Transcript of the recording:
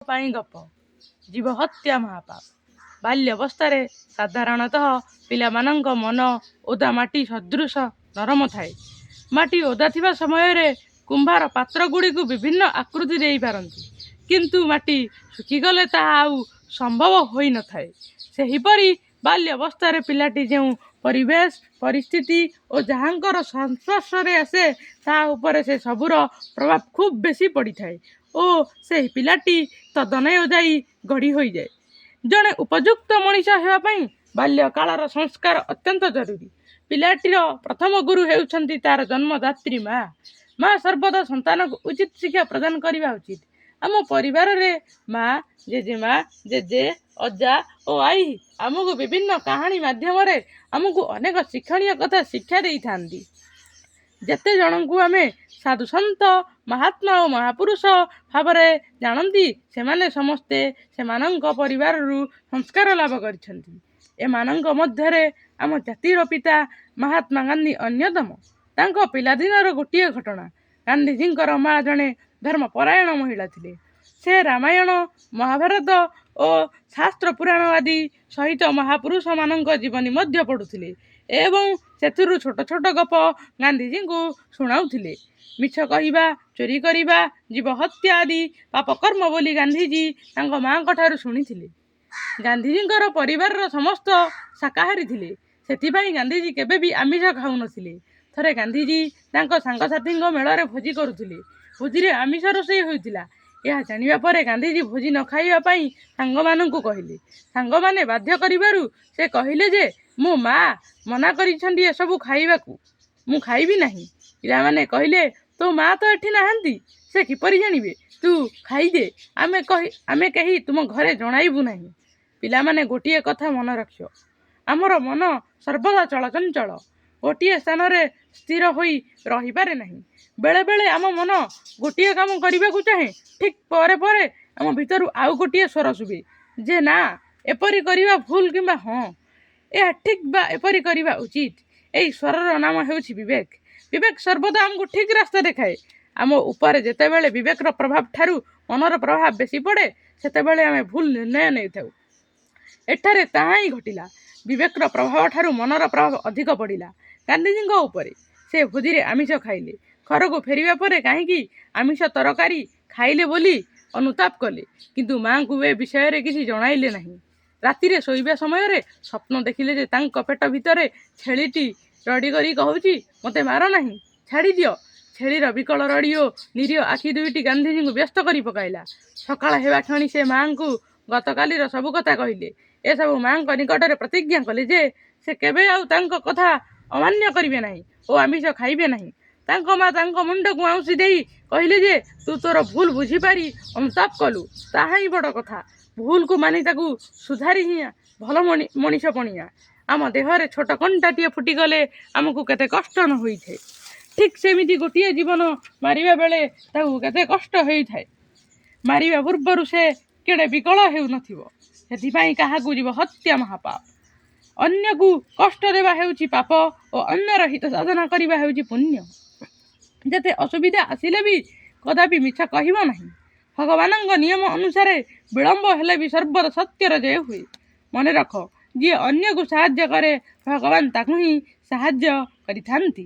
ପାଇଁ ଗପ ଜୀବ ହତ୍ୟା ମହାପାପ। ବାଲ୍ୟାବସ୍ଥାରେ ସାଧାରଣତଃ ପିଲାମାନଙ୍କ ମନ ଓଦା ମାଟି ସଦୃଶ ନରମ ଥାଏ। ମାଟି ଓଦା ଥିବା ସମୟରେ କୁମ୍ଭାର ପାତ୍ରଗୁଡ଼ିକୁ ବିଭିନ୍ନ ଆକୃତି ଦେଇପାରନ୍ତି, କିନ୍ତୁ ମାଟି ଶୁଖିଗଲେ ତାହା ଆଉ ସମ୍ଭବ ହୋଇନଥାଏ। ସେହିପରି ବାଲ୍ୟାବସ୍ଥାରେ ପିଲାଟି ଯେଉଁ ପରିବେଶ ପରିସ୍ଥିତି ଓ ଯାହାଙ୍କର ସଂସ୍ପର୍ଶରେ ଆସେ ତାହା ଉପରେ ସେ ସବୁର ପ୍ରଭାବ ଖୁବ୍ ବେଶୀ ପଡ଼ିଥାଏ ଓ ସେହି ପିଲାଟି ତଦନୁଯାୟୀ ଗଢ଼ି ହୋଇଯାଏ। ଜଣେ ଉପଯୁକ୍ତ ମଣିଷ ହେବା ପାଇଁ ବାଲ୍ୟକାଳର ସଂସ୍କାର ଅତ୍ୟନ୍ତ ଜରୁରୀ। ପିଲାଟିର ପ୍ରଥମ ଗୁରୁ ହେଉଛନ୍ତି ତାର ଜନ୍ମଦାତ୍ରୀ ମା। ମା ସର୍ବଦା ସନ୍ତାନକୁ ଉଚିତ ଶିକ୍ଷା ପ୍ରଦାନ କରିବା ଉଚିତ। ଆମ ପରିବାରରେ ମା, ଜେଜେମା, ଜେଜେ, ଅଜା ଓ ଆଈ ଆମକୁ ବିଭିନ୍ନ କାହାଣୀ ମାଧ୍ୟମରେ ଆମକୁ ଅନେକ ଶିକ୍ଷଣୀୟ କଥା ଶିକ୍ଷା ଦେଇଥାନ୍ତି। ଯେତେ ଜଣଙ୍କୁ ଆମେ ସାଧୁସନ୍ଥ, ମହାତ୍ମା ଓ ମହାପୁରୁଷ ଭାବରେ ଜାଣନ୍ତି, ସେମାନେ ସମସ୍ତେ ସେମାନଙ୍କ ପରିବାରରୁ ସଂସ୍କାର ଲାଭ କରିଛନ୍ତି। ଏମାନଙ୍କ ମଧ୍ୟରେ ଆମ ଜାତିର ପିତା ମହାତ୍ମା ଗାନ୍ଧୀ ଅନ୍ୟତମ। ତାଙ୍କ ପିଲାଦିନର ଗୋଟିଏ ଘଟଣା। ଗାନ୍ଧୀଜୀଙ୍କର ମା ଜଣେ ଧର୍ମପରାୟଣ ମହିଳା ଥିଲେ। ସେ ରାମାୟଣ, ମହାଭାରତ ଓ ଶାସ୍ତ୍ର ପୁରାଣ ଆଦି ସହିତ ମହାପୁରୁଷମାନଙ୍କ ଜୀବନୀ ମଧ୍ୟ ପଢ଼ୁଥିଲେ ଏବଂ ସେଥିରୁ ଛୋଟ ଛୋଟ ଗପ ଗାନ୍ଧୀଜୀଙ୍କୁ ଶୁଣାଉଥିଲେ। ମିଛ କହିବା, ଚୋରି କରିବା, ଜୀବ ହତ୍ୟା ଆଦି ପାପକର୍ମ ବୋଲି ଗାନ୍ଧୀଜୀ ତାଙ୍କ ମାଆଙ୍କଠାରୁ ଶୁଣିଥିଲେ। ଗାନ୍ଧୀଜୀଙ୍କର ପରିବାରର ସମସ୍ତ ଶାକାହାରୀ ଥିଲେ, ସେଥିପାଇଁ ଗାନ୍ଧୀଜୀ କେବେ ବି ଆମିଷ ଖାଉନଥିଲେ। ଥରେ ଗାନ୍ଧୀଜୀ ତାଙ୍କ ସାଙ୍ଗସାଥୀଙ୍କ ମେଳରେ ଭୋଜି କରୁଥିଲେ। ଭୋଜିରେ ଆମିଷ ରୋଷେଇ ହୋଇଥିଲା। ଏହା ଜାଣିବା ପରେ ଗାନ୍ଧୀଜୀ ଭୋଜି ନ ଖାଇବା ପାଇଁ ସାଙ୍ଗମାନଙ୍କୁ କହିଲେ। ସାଙ୍ଗମାନେ ବାଧ୍ୟ କରିବାରୁ ସେ କହିଲେ ଯେ ମୋ ମା ମନା କରିଛନ୍ତି ଏସବୁ ଖାଇବାକୁ, ମୁଁ ଖାଇବି ନାହିଁ। ପିଲାମାନେ କହିଲେ, ତୋ ମା ତ ଏଠି ନାହାନ୍ତି, ସେ କିପରି ଜାଣିବେ? ତୁ ଖାଇଦେ, ଆମେ କେହି ତୁମ ଘରେ ଜଣାଇବୁ ନାହିଁ। ପିଲାମାନେ ଗୋଟିଏ କଥା ମନେ ରଖିବ, ଆମର ମନ ସର୍ବଦା ଚଳଚଞ୍ଚଳ, ଗୋଟିଏ ସ୍ଥାନରେ ସ୍ଥିର ହୋଇ ରହିପାରେ ନାହିଁ। ବେଳେବେଳେ ଆମ ମନ ଗୋଟିଏ କାମ କରିବାକୁ ଚାହେଁ, ଠିକ୍ ପରେ ପରେ ଆମ ଭିତରୁ ଆଉ ଗୋଟିଏ ସ୍ୱର ଶୁଭେ ଯେ ନା, ଏପରି କରିବା ଭୁଲ କିମ୍ବା ହଁ, ଏହା ଠିକ୍ ବା ଏପରି କରିବା ଉଚିତ। ଏହି ସ୍ୱରର ନାମ ହେଉଛି ବିବେକ। ବିବେକ ସର୍ବଦା ଆମକୁ ଠିକ୍ ରାସ୍ତା ଦେଖାଏ। ଆମ ଉପରେ ଯେତେବେଳେ ବିବେକର ପ୍ରଭାବ ଠାରୁ ମନର ପ୍ରଭାବ ବେଶୀ ପଡ଼େ, ସେତେବେଳେ ଆମେ ଭୁଲ ନିର୍ଣ୍ଣୟ ନେଇଥାଉ। ଏଠାରେ ତାହା ହିଁ ଘଟିଲା। ବିବେକର ପ୍ରଭାବ ଠାରୁ ମନର ପ୍ରଭାବ ଅଧିକ ପଡ଼ିଲା ଗାନ୍ଧୀଜୀଙ୍କ ଉପରେ। ସେ ଭୋଜିରେ ଆମିଷ ଖାଇଲେ। ଘରକୁ ଫେରିବା ପରେ କାହିଁକି ଆମିଷ ତରକାରୀ ଖାଇଲେ ବୋଲି ଅନୁତାପ କଲେ, କିନ୍ତୁ ମାଆଙ୍କୁ ଏ ବିଷୟରେ କିଛି ଜଣାଇଲେ ନାହିଁ। ରାତିରେ ଶୋଇବା ସମୟରେ ସ୍ୱପ୍ନ ଦେଖିଲେ ଯେ ତାଙ୍କ ପେଟ ଭିତରେ ଛେଳିଟି ରଡ଼ି କରି କହୁଛି, ମୋତେ ମାର ନାହିଁ, ଛାଡ଼ିଦିଅ। ଛେଳିର ବିକଳ ରଡ଼ି ଓ ନିରୀହ ଆଖି ଦୁଇଟି ଗାନ୍ଧୀଜୀଙ୍କୁ ବ୍ୟସ୍ତ କରି ପକାଇଲା। ସକାଳ ହେବା କ୍ଷଣି ସେ ମାଆଙ୍କୁ ଗତକାଲିର ସବୁ କଥା କହିଲେ। ଏସବୁ ମାଆଙ୍କ ନିକଟରେ ପ୍ରତିଜ୍ଞା କଲେ ଯେ ସେ କେବେ ଆଉ ତାଙ୍କ କଥା ଅମାନ୍ୟ କରିବେ ନାହିଁ ଓ ଆମିଷ ଖାଇବେ ନାହିଁ। ତାଙ୍କ ମା ତାଙ୍କ ମୁଣ୍ଡକୁ ଆଉଁସି ଦେଇ କହିଲେ ଯେ ତୁ ତୋର ଭୁଲ ବୁଝିପାରି ଅନୁତାପ କଲୁ, ତାହା ହିଁ ବଡ଼ କଥା। ଭୁଲକୁ ମାନି ତାକୁ ସୁଧାରି ହିଁ ଭଲ ମଣିଷ ପଣିଆ। ଆମ ଦେହରେ ଛୋଟ କଣ୍ଟାଟିଏ ଫୁଟିଗଲେ ଆମକୁ କେତେ କଷ୍ଟ ନ ହୋଇଥାଏ, ଠିକ୍ ସେମିତି ଗୋଟିଏ ଜୀବନ ମାରିବା ବେଳେ ତାକୁ କେତେ କଷ୍ଟ ହୋଇଥାଏ। ମାରିବା ପୂର୍ବରୁ ସେ କେଡ଼େ ବିକଳ ହେଉନଥିବ। ସେଥିପାଇଁ କାହାକୁ ଜୀବ ହତ୍ୟା ମହାପାପ। ଅନ୍ୟକୁ କଷ୍ଟ ଦେବା ହେଉଛି ପାପ ଓ ଅନ୍ୟର ହିତ ସାଧନା କରିବା ହେଉଛି ପୁଣ୍ୟ। ଯେତେ ଅସୁବିଧା ଆସିଲେ ବି କଦାପି ମିଛ କହିବ ନାହିଁ। ଭଗବାନଙ୍କ ନିୟମ ଅନୁସାରେ ବିଳମ୍ବ ହେଲେ ବି ସର୍ବଦା ସତ୍ୟର ଜୟ ହୁଏ। ମନେ ରଖ, ଯିଏ ଅନ୍ୟକୁ ସାହାଯ୍ୟ କରେ ଭଗବାନ ତାକୁ ହିଁ ସାହାଯ୍ୟ କରିଥାନ୍ତି।